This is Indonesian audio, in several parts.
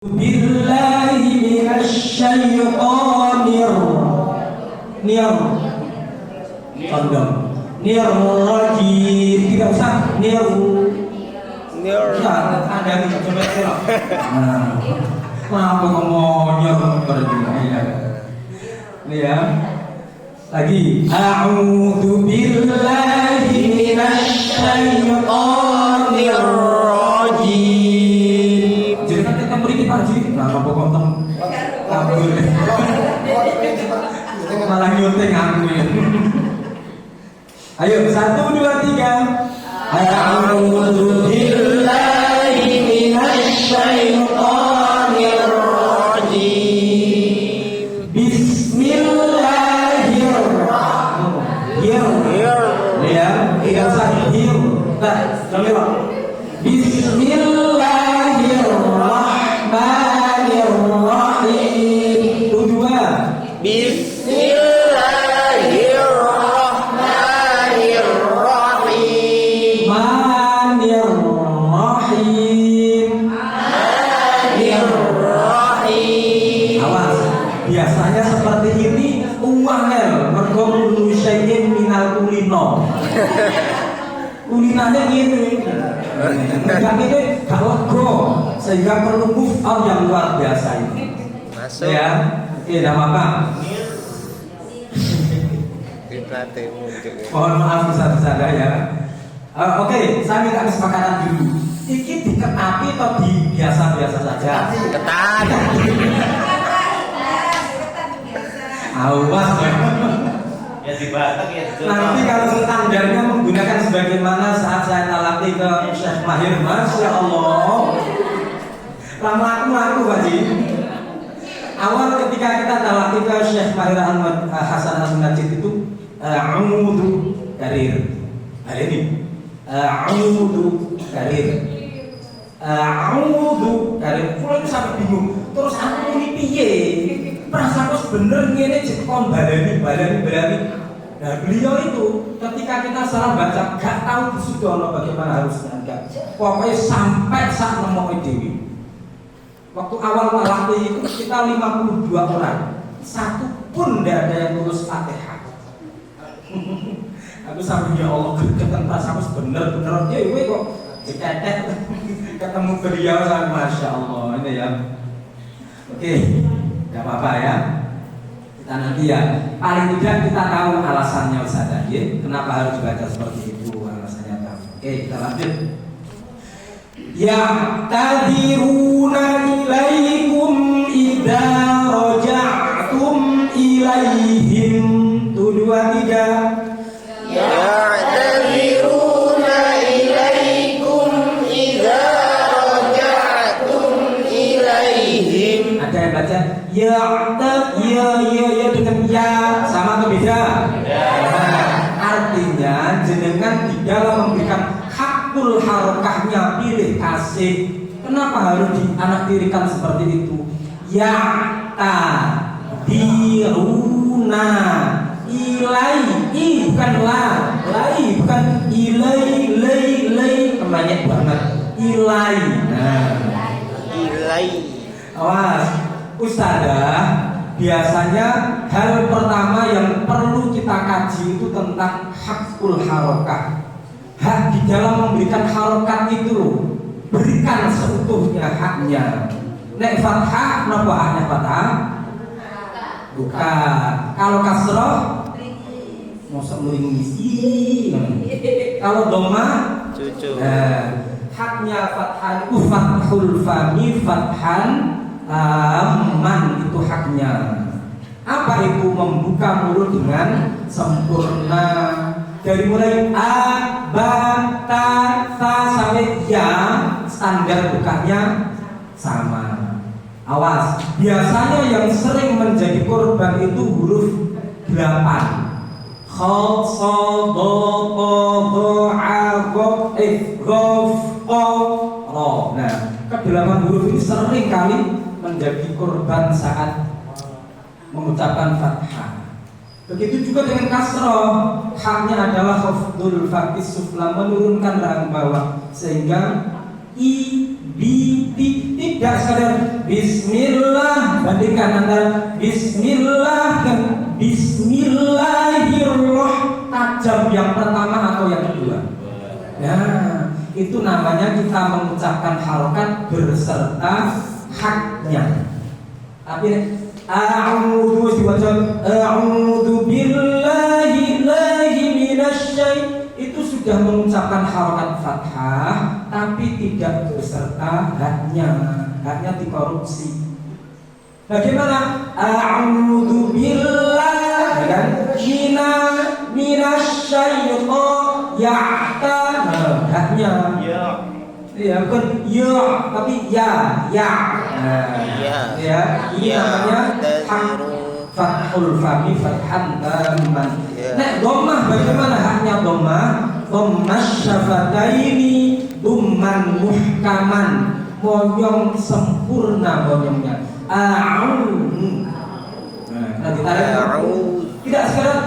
Billahi minasyaitonir rajim. Tidak usah ada di coba kira. Kenapa kamu berjumlah? Ini ya. Lagi. A'udzu billahi minasyaitonir rajim. Jadi kan kita beri pagi. Nah, apa kontong? Malah nyuting aku ya. Ayo 1 2 3. A'udzu billahi minasyaitonir rajim. Bismillahirrahmanirrahim. Ya, tidak sahih. Nah, coba. Bismillahirrahmanirrahim. Dua. Bismillahirrahmanirrahim. Manirrahim. Awas. Biasanya seperti ini uangel mergo mulu syai'in minal kulino. Kulinanya ini. Yang ini gak lego sehingga perlu move on yang luar biasa ini. Masuk. Ya, oke, tidak apa-apa. Mohon maaf besar-besar ya. Oke, saya minta kesepakatan dulu. Iki diketapi atau di biasa-biasa saja? Ketat. Awas ya. Ya di Batak ya. Nanti kalau standarnya menggunakan sebagaimana saat saya talaki ke Syekh Mahir, Masya Allah. Lama-laku Pak Ji. Awal ketika kita talaki ke Syekh Mahir Hasan Al-Najid itu A'udzu karir. Hari ini A'udzu karir. A'udzu karir. Kulo sampai bingung. Terus aku ini piye? Perasaan bener ngene jekon balani. Nah, beliau itu ketika kita salah baca gak tahu disudono bagaimana harusnya enggak. Pokoknya sampai saat nemoke dewi. Waktu awal talaki itu kita 52 orang. Satu pun tidak ada yang lulus Fatihah. Aku sampai ya Allah gregetan perasaan bener-bener dewe kok diketek ketemu beliau sama Masya Allah ini ya. Oke. Gak apa-apa ya. Kita nanti ya. Paling tidak kita tahu alasannya Ustaz ya. Kenapa harus dibaca seperti itu alasannya tahu. Oke, kita lanjut. Ya tadiruna ilaikum idza raja'tum ilaihim. 2 3. Ya'tadiruna ilaikum idza raja'tum ilaihim. Ada yang baca ya dengan ya sama atau beda? Nah, artinya jenengan di dalam memberikan hakul harokahnya pilih kasih. Kenapa harus dianaktirikan seperti itu? Ya tadiruna ilai bukan lai bukan ilai kebanyak banget ilai. Nah, Ilai. awas Ustazah, biasanya hal pertama yang perlu kita kaji itu tentang hakul harokah. Hak di dalam memberikan harokat itu loh, berikan seutuhnya haknya. Nek fathah, napa haknya fathah? Bukan. Kalau kasroh, mosok meringis. Kalau doma, Cucu. haknya fathah itu fathul fami fathan aman itu haknya. Apa itu? Membuka mulut dengan sempurna. Dari mulai a, ba, ta, sa sampai ya, standar bukanya sama. Awas, biasanya yang sering menjadi korban itu huruf 8. Kha, sa, do, ko, do, a, go, gof, ko, ro. Nah, ke-8 huruf ini sering kali menjadi korban saat mengucapkan fathah. Begitu juga dengan kasroh, haknya adalah khafdul fathis sufla, menurunkan rahang bawah, sehingga i, b, tidak sadar bismillah, bandingkan antara bismillah dan bismillahirrahmanirrahim, tajam yang pertama atau yang kedua. Nah, itu namanya kita mengucapkan harokat berserta haknya. Tapi a'udzu billahi minasy, itu sudah mengucapkan harokat fathah tapi tidak beserta haknya. Haknya dikorupsi. Bagaimana? A'udzu billahi kan minasyaitonir haknya. Ya, bukan ya, tapi ya. Ini namanya fathul fami fathan tamman. Nek dhammah bagaimana haknya dhammah? Dhammah syafataini dumman muhkaman, moyong sempurna moyongnya. Nah, ditarik. Tidak sekarang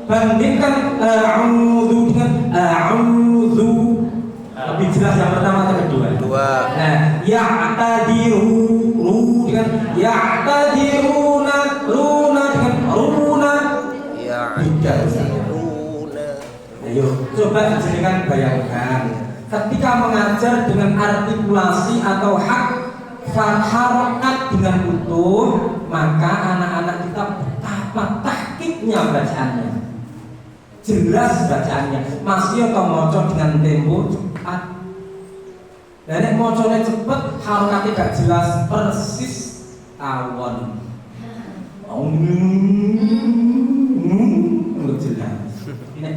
bandingkan a'udzu dengan a'udzu. Lebih jelas yang pertama atau kedua? Nah, ya'tadiru dengan ya'tadiruna, runa dengan runa. Ayo, coba jadikan bayangkan ketika mengajar dengan artikulasi atau harokat dengan utuh, maka anak-anak kita betapa tahqiqnya bacaannya, jelas bacaannya. Masih atau moco dengan tempo cepat. Dan nek mocone cepet, harokatnya gak jelas, persis tawon. Jelas. Ini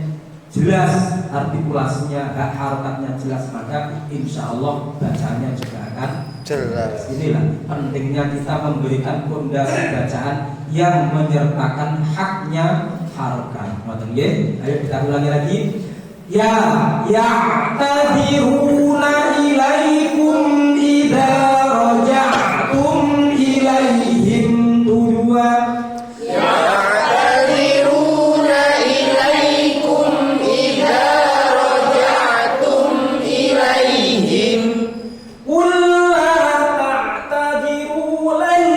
jelas artikulasinya, harokatnya jelas, maka insya Allah bacaannya juga akan jelas. Inilah pentingnya kita memberikan fondasi bacaan yang menyertakan haknya harokat. Ayo kita ulangi lagi. Ya'tadiruna ilaikum idza raja'tum ilaihim tudwa. Ya'tadiruna ilaikum idza raja'tum ilaihim. Qul la ta'tadiru lan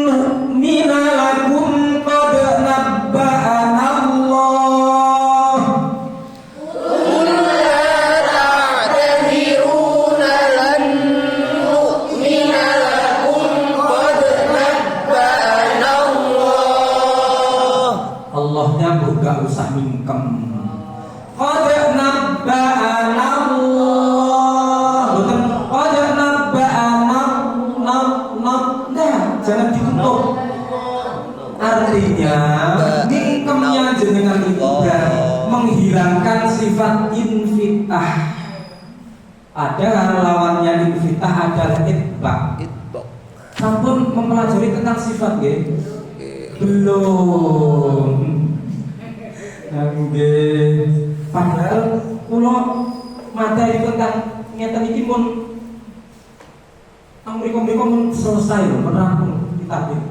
nu'mina lakum qad nabba'ana Allah. Allahnya gak usah mingkem. Qad nabba'ana Allah. Bukan qad nabba'ana jangan ditutup. Artinya mingkemnya jenengan itu menghilangkan sifat infitah. Padahal lawannya infitah adalah itbaq. Sampun mempelajari tentang sifat nggih? Belum. Nggih. Padahal kula materi tentang ngeten iki pun mriko-mriko mun selesai lho, rampung kitab iki.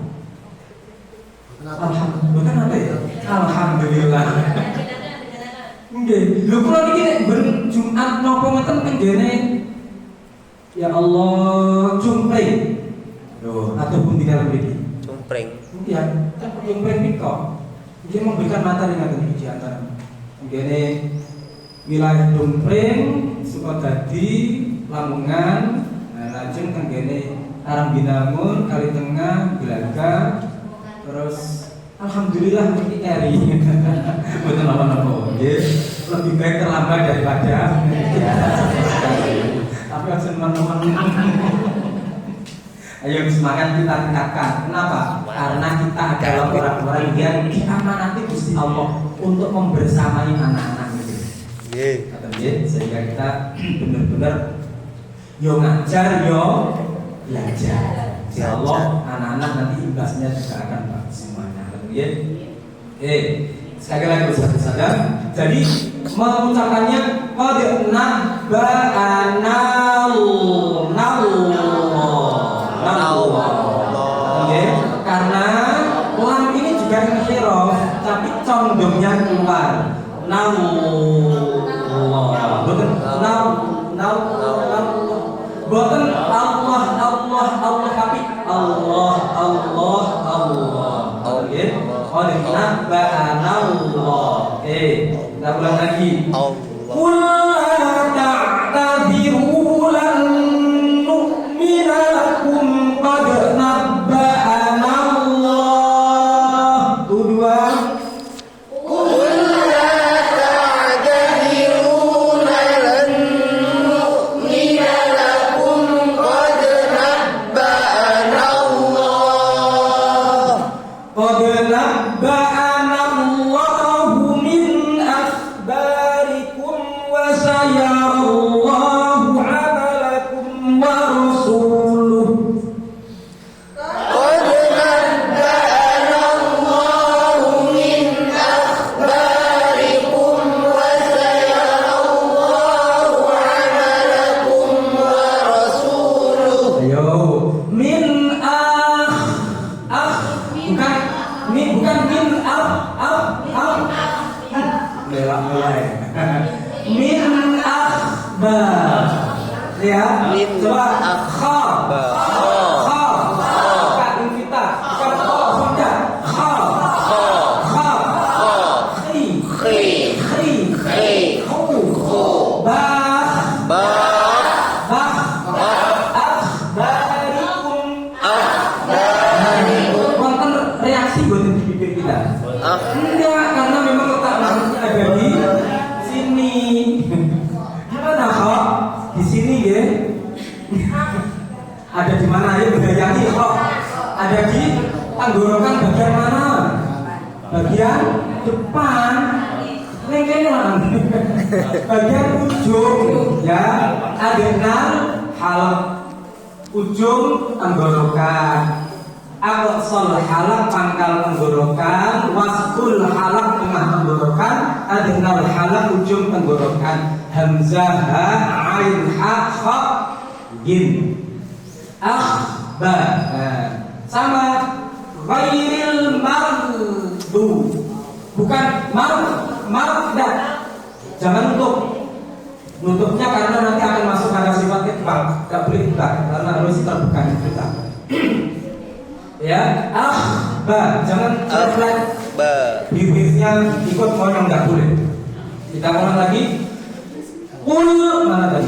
Alhamdulillah, kan ada ya? Alhamdulillah. Nggih. Lho kula niki nek ben Jumat napa ngeten tenggene ya Allah jumpreng. Lho, ataupun di dalam mriki. Jumpreng. Ya, jumpreng niko. Dia memberikan materi ngaten iki antara nggene wilayah Dumpreng, Sukadadi, Lamongan, lajeng tenggene Karambinangun, Kalitengah, Gelaga, terus alhamdulillah niki eri. Mboten napa-napa nggih. Lebih baik terlambat daripada tapi aja teman-teman. Ayo semangat kita tingkatkan. Kenapa? Karena kita adalah orang-orang yang diamanati Gusti Allah untuk membersamai anak-anak itu. Sehingga kita benar-benar yo ngajar yo belajar. Insya Allah anak-anak nanti imbasnya juga akan bagus semuanya. Sekali lagi Ustaz sadar. Jadi mengucapkannya qad nabba'ana karena lam ini juga inhiraf tapi condongnya keluar. Betul. Allah tapi Allah. Oke. Qad nabba'ana Allah. Oke. Kita ulang lagi. Qul la ta'tadiru lan nu'mina lakum qad nabba'ana Allah. Itu dua. Enggak, karena memang letak maksudnya ada di sini. Gimana kok? Di sini ya? Ada di mana? Ayo berdayangi kok. Ada di tenggorokan bagian mana? Bagian depan. Lengkengan. Bagian ujung ya. Adenan halak ujung tenggorokan. Aqsal halak pangkal tenggorokan, wasful halak tengah tenggorokan, adnal halak ujung tenggorokan. Hamzah ha ain ha kha jim. Akhba. Sama ghairil maghdu. Bukan mardah. Jangan nutupnya karena nanti akan masuk pada sifat itbaq. Enggak boleh itbaq karena harus terbuka kita. Ya, jangan flat. Bibirnya ikut monyong, nggak boleh. Kita ulang lagi. Qul mana tadi?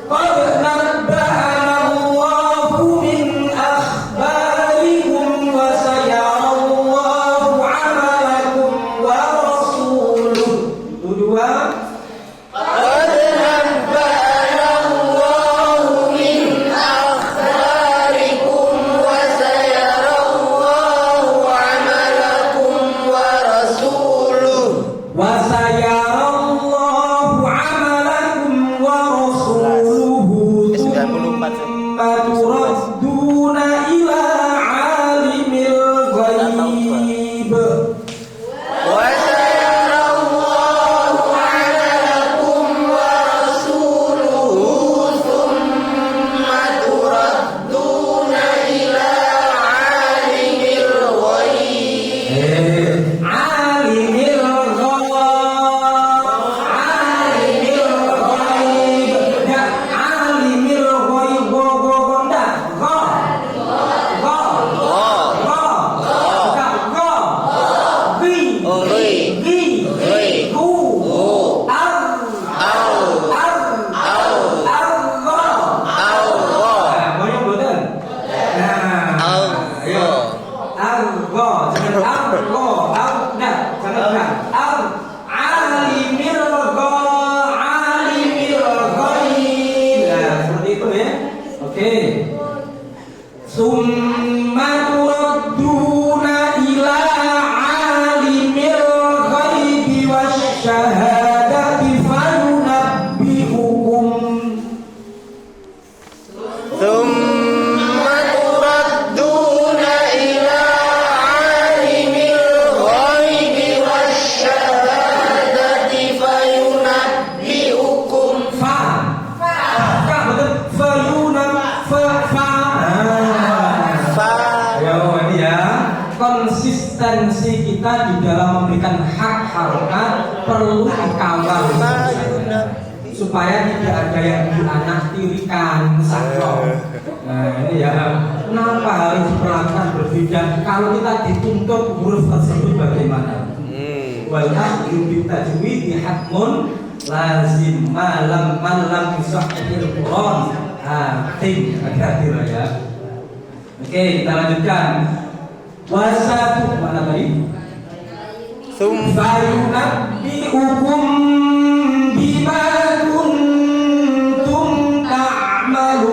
Qad nabba'ana Allahu min akhbarikum wa sayarallahu 'amalakum wa rasuluh. Itu dua. Konsistensi kita di dalam memberikan hak harokat perlu dikawal supaya tidak ada yang dianaktirikan sakno. Nah ini ya, kenapa harus diperlakukan berbeda? Kalau kita dituntut huruf tersebut bagaimana? Wal akhdhu bit tajwid hakmun lazim malam yusahhil Quran hatim hati-hati ya. Oke, kita lanjutkan. Wasatu mana tadi? Fayunabbi'ukum bima kuntum ta'malun.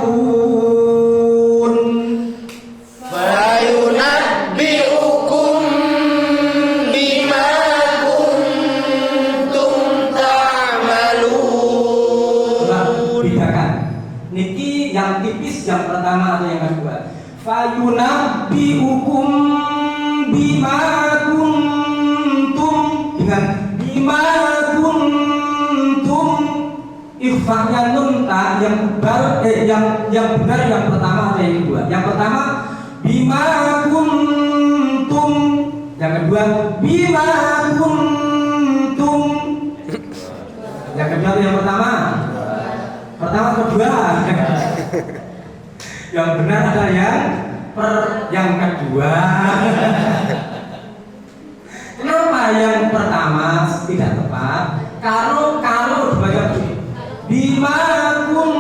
Fayunabbi'ukum bima kuntum ta'malun. Bedakan. Niki yang tipis yang pertama atau yang kedua? Fayunabbi'ukum bima kuntum dengan bima kuntum ikhfa'nya nun ta yang benar yang benar yang pertama atau yang kedua? Yang pertama bima kuntum, yang kedua bima kuntum. Yang kedua yang pertama kedua. Yang benar adalah yang kedua. Kenapa yang pertama tidak tepat? Kalau dibaca begini, bima kun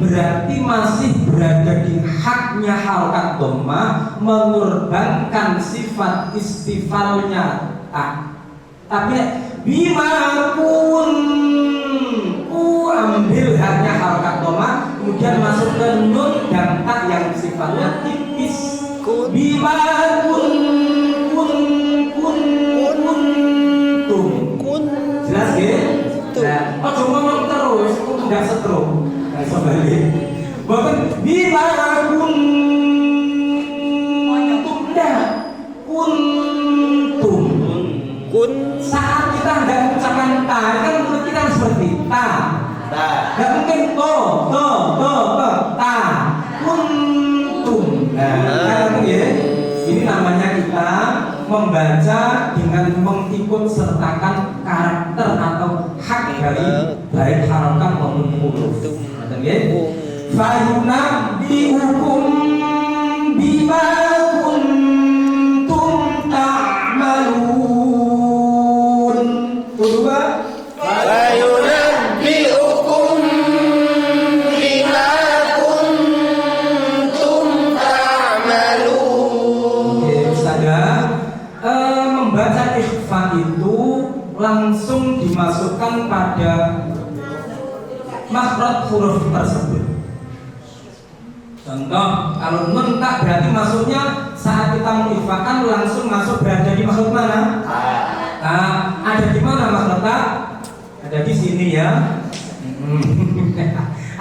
berarti masih berada di haknya harokat dhamma, mengorbankan sifat istifalnya tak. Tapi bima kun ambil haknya harokat dhamma, kemudian masuk ke nun dan tak yang sifatnya tipis. Bima jelas ya? Nah, ojo ngomong terus, tidak setrum. Nah, kembali. Bahkan bima kuntum. Saat kita hendak mengucapkan ta, kan menurut kita seperti ta. Tidak mungkin ta kuntum. Nah, ya. Ini namanya kita membaca dengan mengikut sertakan karakter atau hak dari baik harokat maupun huruf. Fayunabbi'ukum bima kuntum ta'malun. Kedua, Fayunabbi'ukum bima kuntum ta'malun. Oke, Ustazah, membaca ikhfa itu langsung dimasukkan pada makhraj huruf tersebut. Contoh, kalau nun tak berarti masuknya saat kita mengikhfakan langsung masuk berada di makhraj mana? Ada di mana makhraj tak? Ada di sini ya.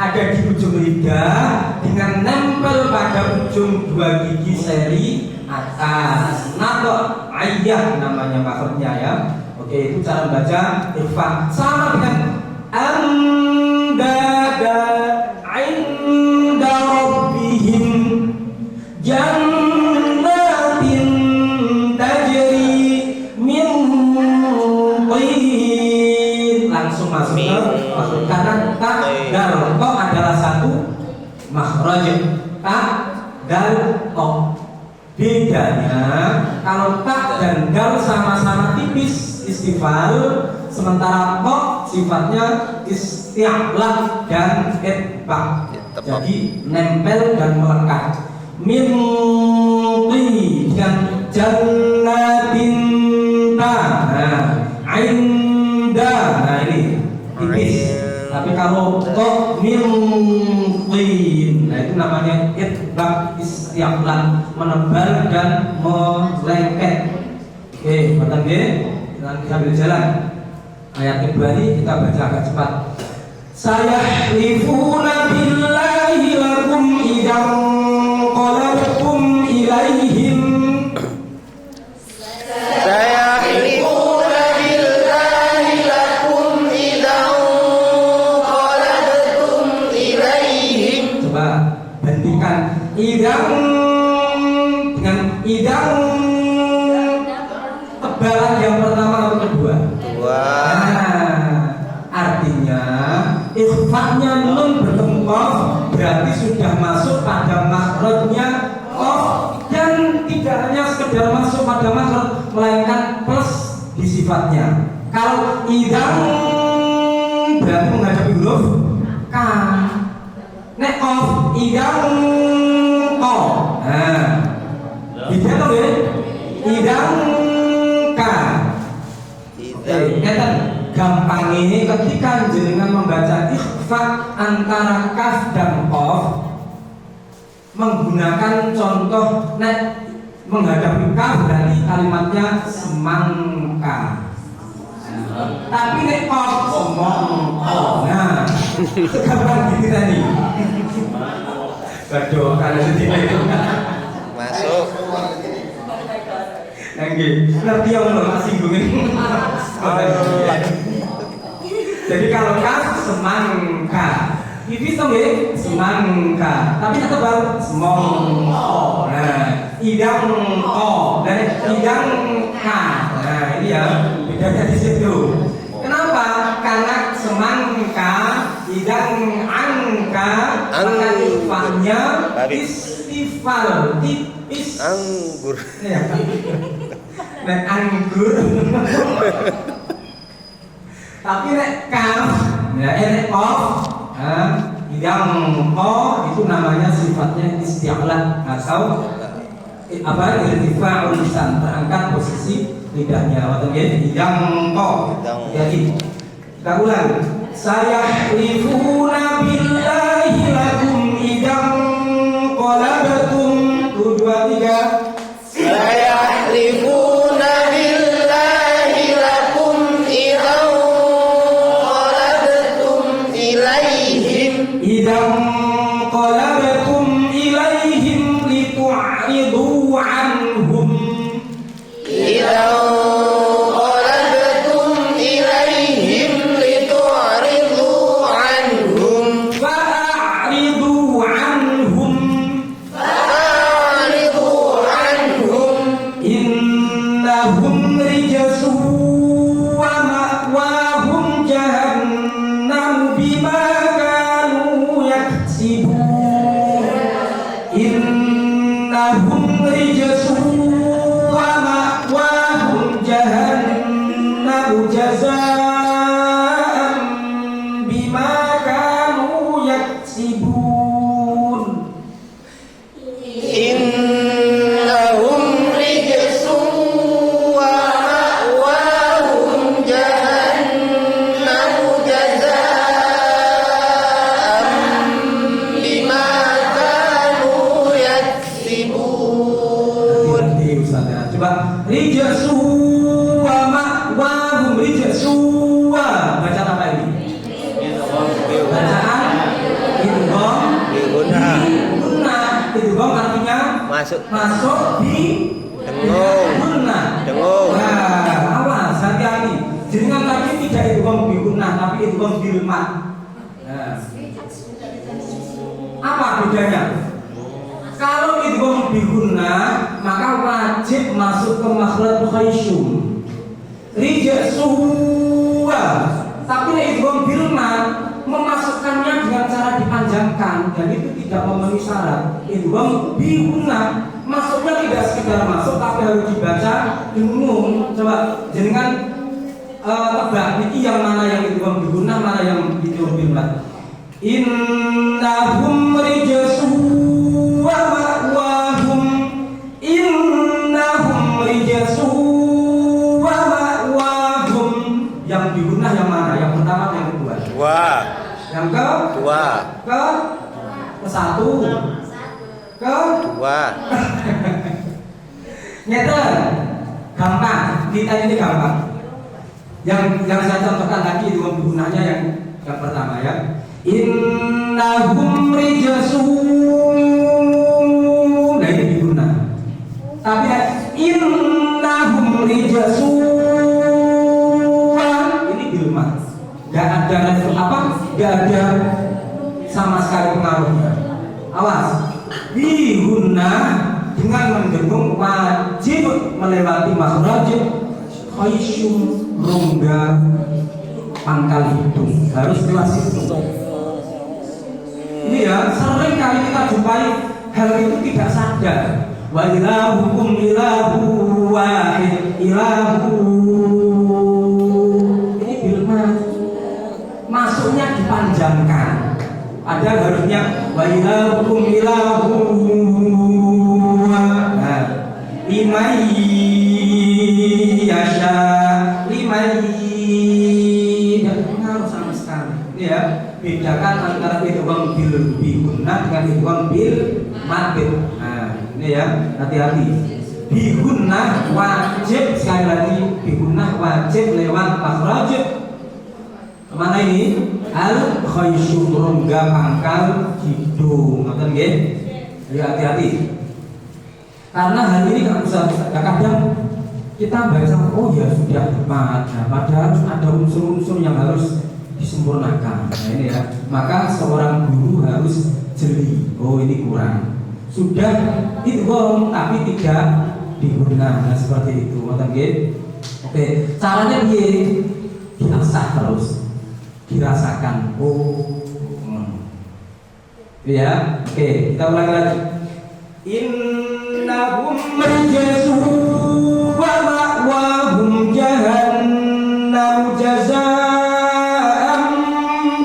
Ada di ujung lidah dengan nempel pada ujung dua gigi seri atas. Nado ayah namanya makhrajnya ya. Oke, itu cara membaca ikhfa. Sama dengan andada inda rabbihim jannatin tajri min tin. Langsung masuk ke maksud karena ta dal to adalah satu makhraj. Ta dal to. Bedanya kalau ta dan dal sama-sama tipis istifal, sementara kok sifatnya isti'la dan itbaq. Jadi nempel dan melekat. Min dan jannatin ta. Inda. Nah ini tipis. Tapi kalau kok min nah itu namanya itbaq isti'la, menebal dan melengket. Oke, betul nggih? Kita sambil jalan. Ayat kedua ini kita baca agak cepat. Sayahlifuna billahi lakum idzan qalabtum ilaihim. Sayahlifuna billahi lakum idzan qalabtum ilaihim. Coba bandingkan idzan dengan idzan. Tebalan yang pertama atau kedua? Wah. Artinya ikhfa'nya nun bertemu qaf berarti sudah masuk pada makhrajnya qaf, dan tidak hanya sekedar masuk pada makhraj melainkan plus di sifatnya. Kalau idang berarti menghadapi huruf k. Nek qaf idang qa. Nah, beda to nggih? Idang k. Ngeten gampangnya ketika jenengan membaca ikhfa antara kaf dan qaf menggunakan contoh nek menghadapi kaf berarti kalimatnya semangka. Tapi nek qaf semangka. Nah, gampang gitu tadi. Waduh, kalau sedikit itu Masuk. Nggih, ngerti yang ngono singgungin. Jadi kalau kaf semangka, itu nggih semangka. Tapi satu baru semongko. Nah, idang o dan idang k. Nah, ini ya bedanya di situ. Kenapa? Karena semangka, idang angka, maka ikhfa'nya istifal, tipis. Anggur. Ya. Nek anggur. Tapi nek kaf, ya nek qaf, idang qa itu namanya sifatnya isti'la atau apa irtifa'ul lisan, terangkat posisi lidahnya. Atau idang qa. Jadi kita ulang. Sayahlifuna billahi lakum idang qalabtum 2 3. Sayahlifuna billahi lakum idza qalabtum ilaihim. Idam qalabtum ilaihim litu'ridu anhum. Idza qalabtum ilaihim litu'ridu anhum. Fa'ridu anhum. Fa'ridu anhum. Innahum rijsun wa ma'wahum jahannam bima kanu yaksibun. Innahum rijsun wa ma'wahum jahannam jazaa'an bima kanu yaksibun. Innahum rijsun wa ma'wahum jahannam jazaa'an bima kanu yaksibun. Hati-hati Ustaz ya. Coba rijsu wa ma'wahum rijsu wa. Bacaan apa ini? Bacaan idgham Diguna. Guna. Idgham artinya Masuk. masuk di Dengung. guna. Dengung. Nah, awas hati-hati. Jenengan tadi tidak idgham bi guna tapi idgham bil mat. Nah. Apa bedanya? Kalau idgham bi guna maka wajib masuk ke makhraj khayshum. Rijsuwa. Tapi nek idgham bil mat memasukkannya dengan cara dipanjangkan dan itu tidak memenuhi syarat. Idgham bi guna masuknya tidak sekedar masuk tapi harus dibaca dengung. Coba jenengan tebak niki yang mana yang idgham bi guna, mana yang idgham bil mat. Innahum rijsun wa ma'wahum. Innahum rijsun wa ma'wahum. Yang digunah yang mana? Yang pertama atau yang kedua? Wah. Yang ke satu, ke Dua. nyata gampang. Kita ini gampang. Yang saya contohkan tadi itu gunanya yang pertama ya. Innahum rijsun. Nah ini diguna. Tapi innahum rijsun ini bilmat. Gak ada level apa? Gak ada sama sekali pengaruhnya. Awas. Bihunna dengan mendengung wajib melewati makhraj khayshum rongga. pangkal hidung, harus lewat hidung. Ini ya, sering kali kita jumpai hal itu tidak sadar. Wa ilahukum ilahu wahid ilahu. Ini bilma masuknya dipanjangkan. Ada harusnya wa ilahukum ilahu wahid limai yasha limai. Dan pengaruh sama sekali. Ini ya, bedakan antara idgham bil bigunnah dengan idgham bil mad. Nah, ini ya, hati-hati. Bigunnah wajib, sekali lagi bigunnah wajib lewat makhraj. Kemana ini? Al khaysyum, rongga pangkal hidung. Ngoten nggih? Jadi hati-hati. Karena hal ini nggak bisa kadang kita baca, oh ya sudah tepat. Nah, padahal ada unsur-unsur yang harus disempurnakan. Nah ini ya, maka seorang guru harus jeli. Oh ini kurang. Sudah idgham tapi tidak digunakan. Nah, seperti itu. Oke, caranya piye? Diasah terus, dirasakan. Oh, ya. Oke, kita ulangi lagi. Innahum majazu wa ma'wahum jahannam jazaa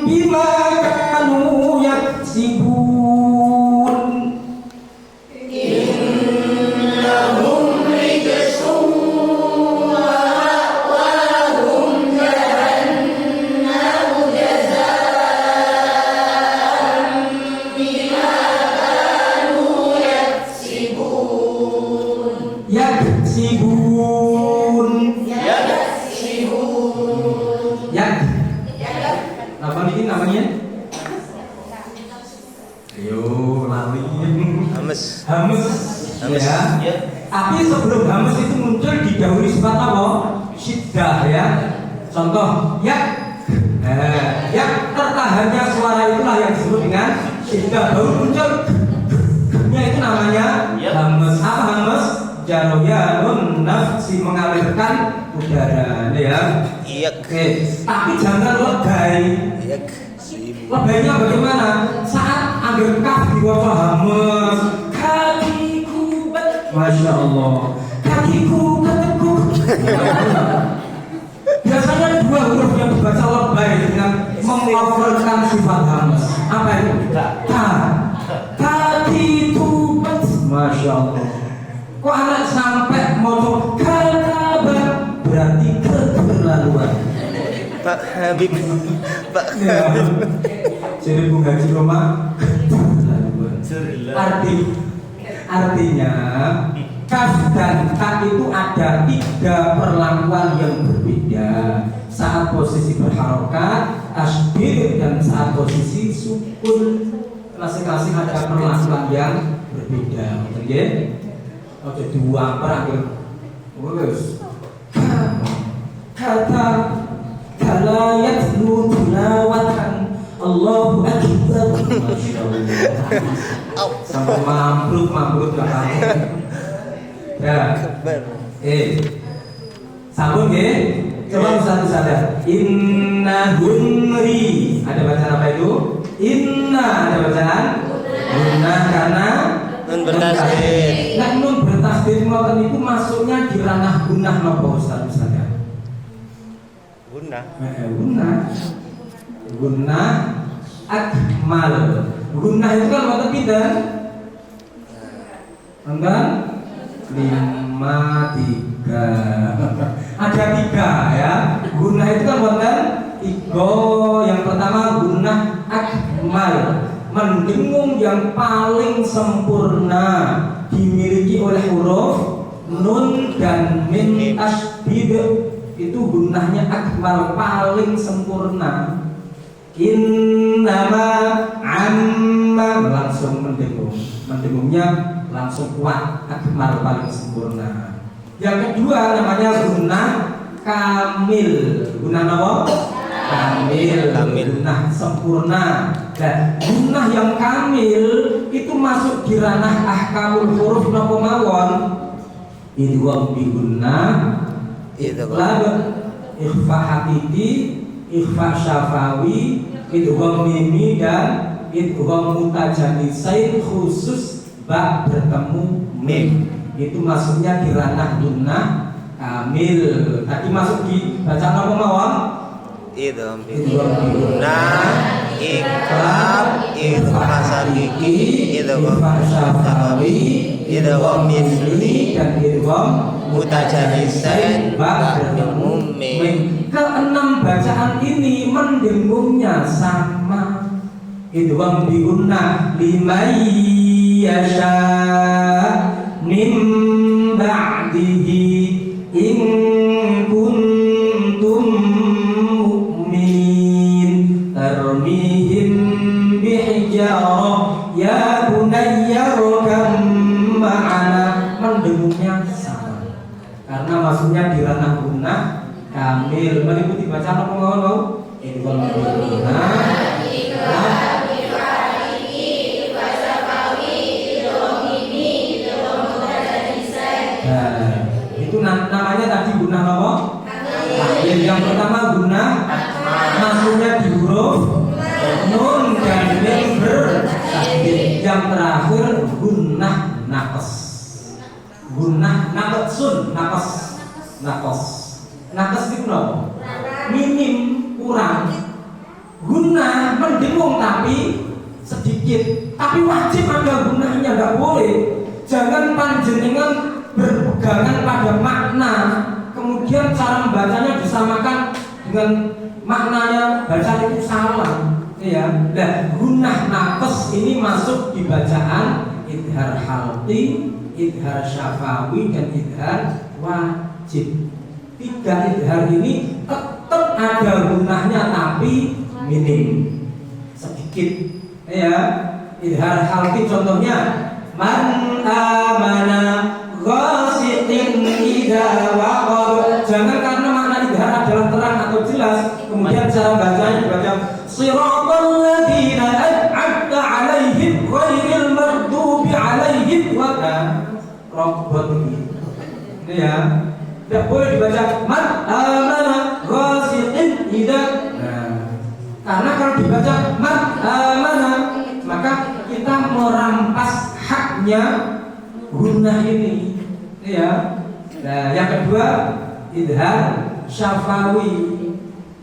bima kanu yaksibun. Innahum rijsun wa ma'wahum jahannam jazaa'an bima kanu yaksibun. Yaksibun. Apa ini namanya? Ayo lali. Hames. Hames. Hames. Ya. Tapi sebelum hames itu muncul didahului sifat apa? Syiddah ya. Contoh yak. Yak tertahannya suara itulah yang disebut dengan syiddah. Baru muncul nya itu namanya hames. Apa hames? Jaroyanun nafsi, mengalirkan udara. Ini ya. Iya. Oke. Tapi jangan lebay. Iya. Lebaynya bagaimana? Saat ambil kaf diwaca hames, kakiku Masya Allah, kakiku ketekuk. Biasanya dua huruf yang dibaca lebay dengan mengoperkan sifat hames. Apa itu? Kakiku. Masya Allah. Kok anak sampai mau kata berarti keterlaluan. Pak Habib. Pak Ya. Habib. Jadi Bung Haji Roma artinya kaf dan ta itu ada 3 perlakuan yang berbeda saat posisi berharokat, tasydid, dan saat posisi sukun. Masing-masing ada perlakuan yang berbeda. Oke? Oke, dua perangkat. Wes. Kata kala yatlu tilawatan Allahu Akbar. Masyaallah. Sampai mambrut gak tahu. Ya. Sabun nggih. Coba satu-satu. Inna hunri. Ada bacaan apa itu? Inna, ada bacaan? Inna karena Nun bertasdid. Nah, nun bertasdid ngoten itu masuknya di ranah gunnah napa Ustaz misalnya? Guna. Gunnah akmal. Gunnah itu kan ngoten pinten? Nonton 5 3. Ada 3 ya. Gunnah itu kan ngoten 3. Yang pertama gunnah akmal, mendengung yang paling sempurna dimiliki oleh huruf nun dan min tasydid. Itu gunnahnya akmal, paling sempurna. Innama amma, langsung mendengungnya langsung kuat, akmal paling sempurna. Yang kedua namanya gunnah kamil. Gunnah apa? Kamil. Gunnah sempurna. Dan gunnah yang kamil itu masuk di ranah ahkamul huruf napa mawon? Idgham bi gunnah, idgham ikhfa hakiki, ikhfa syafawi, idgham mimi dan idgham mutajanisain khusus ba bertemu mim. Itu masuknya di ranah gunnah kamil. Tadi masuk di bacaan apa mawon? Idgham gunnah, ikhfa, ikhfa sakiki, idgham syafawi, idgham mimi dan idgham mutajanisain ba bertemu mim. Keenam bacaan ini mendengungnya sama. Idgham bi gunnah liman yasha min ba'dihi in kuntum mu'min tarmihim bihijarah ya bunayya rukam ma'ana. Mendengungnya sama karena maksudnya di ranah gunnah kamil. Mengikuti bacaan apa mau? Idgham bi gunnah itu namanya tadi gunnah apa? Yang pertama gunnah masuknya di huruf nun dan mim bertasydid. Yang terakhir gunnah naqas. Gunnah naqsun, naqas itu apa? Minim, kurang. Gunnah mendengung tapi sedikit, tapi wajib ada gunnahnya, nggak boleh. Jangan panjenengan berpegangan pada makna kemudian cara membacanya disamakan dengan maknanya, bacaan itu salah ya. Nah, gunnah naqas ini masuk di bacaan idhar halqi, idhar syafawi dan idhar wajib. Tiga idhar ini tetap ada gunnahnya tapi minim, sedikit ya. Idhar halqi contohnya man amana ghasiqin idza waqab. Jangan karena makna idhar adalah terang atau jelas kemudian cara bacanya dibaca siratal ladzina an'amta 'alaihim ghairil maghdubi 'alaihim wa rabbihim. Ini ya. Tidak boleh dibaca man amana ghasiqin idza. Karena kalau dibaca man amana maka kita merampas haknya gunnah ini ya. Nah, yang kedua idhar syafawi.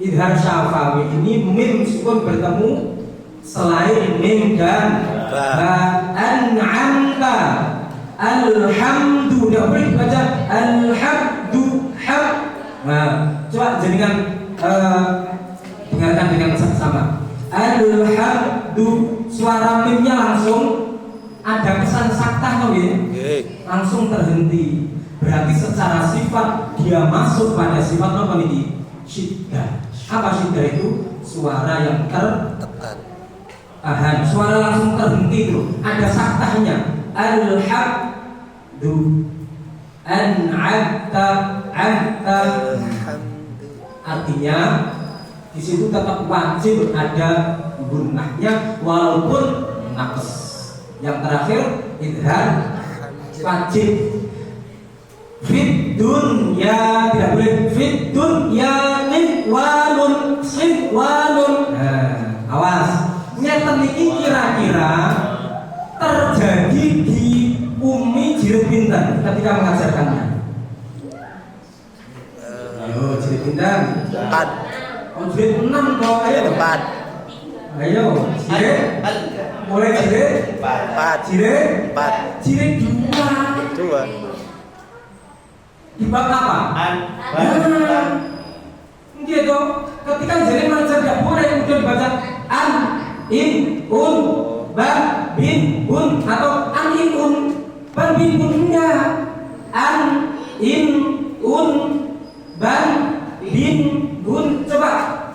Idhar syafawi ini mim sukun bertemu selain mim dan ba. An'amta alhamdu, tidak boleh dibaca alhamdu ham. Nah, coba jenengan dengarkan dengan sama. Alhamdu, suara mimnya langsung ada kesan saktah tau ya? Langsung terhenti. Berarti secara sifat dia masuk pada sifat apa ini? Syiddah. Apa syiddah itu? Suara yang tertahan. Suara langsung terhenti itu. Ada saktahnya. Alhamdu an'amta anta. Artinya di situ tetap wajib ada gunnahnya walaupun naqas. Yang terakhir idhar wajib. Fit dunya, tidak boleh fit dunya walun sin walun. Nah, awas. Nyata niki kira-kira terjadi di Umi Jirit Bintan ketika mengajarkannya. Ayo Jirit Bintan 4. Oh Jirit 6 kok. Ayo 4. Ayo Jirit. Mulai Jirit 4. Jirit 4. Jirit 2. Di bab apa? Gitu. Ketika jadi mengajar tidak boleh kemudian dibaca an, in, un, ba, bin, un atau an, in, un, ban, bin, un. Enggak. An, in, un, ban, bin, un. Coba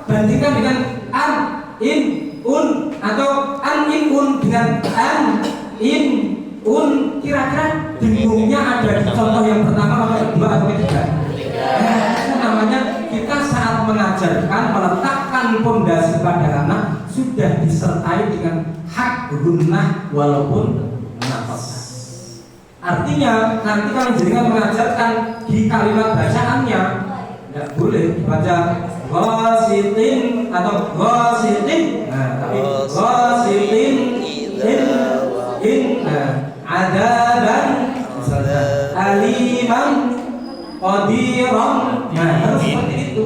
bandingkan dengan an, in, un atau an, in, un dengan an, in, un. Kira-kira bingungnya ada di contoh yang pertama atau kedua atau ketiga? Itu namanya kita saat mengajarkan meletakkan fondasi pada anak sudah disertai dengan hak gunnah walaupun nafas. Artinya nanti kalau jenengan mengajarkan di kalimat bacaannya tidak boleh dibaca ghasitin atau ghasitin. Nah, tapi ghasitin adaban aliman qadiran. Nah, harus seperti itu.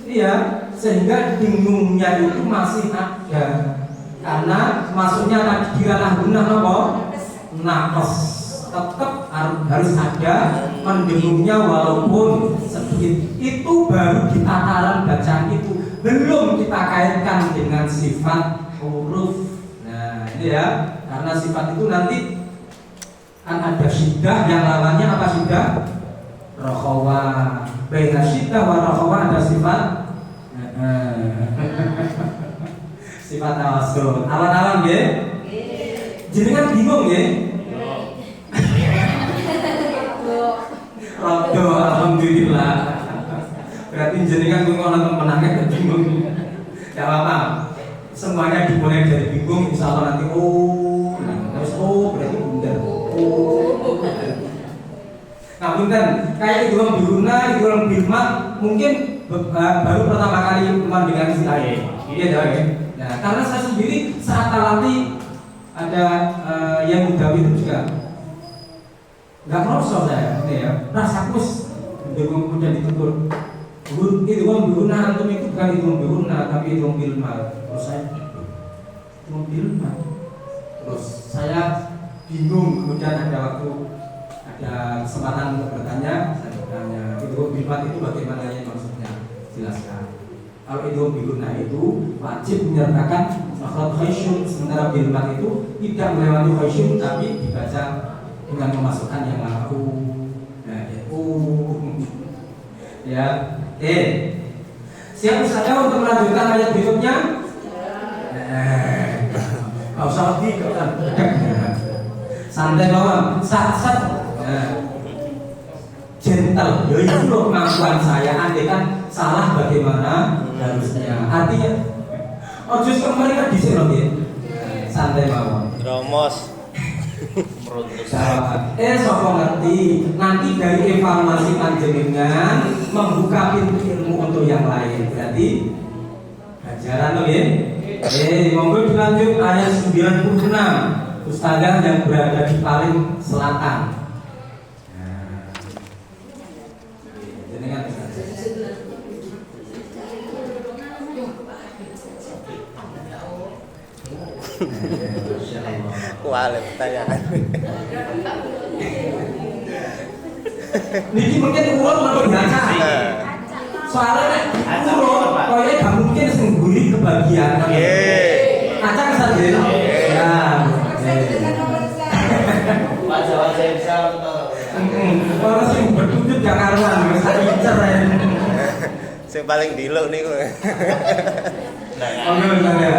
Iya, sehingga bingungnya itu masih ada. Karena masuknya tadi di ranah gunah apa? Naqas. Tetap harus ada mendengungnya walaupun sedikit. Itu baru di tataran bacaan itu, belum kita kaitkan dengan sifat huruf. Nah, ini ya, karena sifat itu nanti kan ada syiddah, yang lawannya apa syiddah? Rokhawah. Baina syiddah wa rokhawah ada sifat sifat tawasul. Awan-awan ya? Jenengan bingung ya? Rodo, alhamdulillah. Berarti jenengan gue nonton menangnya bingung. Gak apa-apa. Semuanya dimulai dari bingung, insya Allah nanti terus berarti bener. Nah bener, kayak itu orang biruna, itu orang birmat, mungkin baru pertama kali mendengar istilah ini. Iya dah ya. Nah, karena saya sendiri saat talati ada yang mudawi itu juga nggak merosot saya, gitu ya. Rasakus kemudian ditegur. Itu orang biruna, antum itu bukan itu orang biruna, tapi itu orang bilmal. Terus saya itu bilmal. Terus saya bingung, kemudian ada waktu ada kesempatan untuk bertanya, saya bertanya itu bilmat itu bagaimana ya maksudnya, jelaskan. Kalau itu biluna itu wajib menyertakan makhraj khaisyun, sementara bilmat itu tidak melewati khaisyun tapi dibaca dengan memasukkan yang laku. Nah, ya, siap saja untuk melanjutkan ayat berikutnya. Kau usah lebih santai bawang, sat. Gentle, ya itu loh kemampuan saya. Andai kan salah bagaimana harusnya. Artinya, justru mereka di sini loh ya. Santai bawang. Romos. Sopo ngerti. Nanti dari evaluasi panjenengan membuka pintu ilmu untuk yang lain. Berarti ajaran loh ya. Monggo dilanjut ayat 96. Ustazah yang berada di paling selatan. Kuali pertanyaan. Niki mungkin uang lebih baca. Soalnya uang, koynya gak mungkin sengguri kebagian. Acak saja. Ya. Wajah-wajah yang bisa. Orang sing bertujuh gak karuan, wis incer ya. Sing paling diluk niku. Oh, bener ya.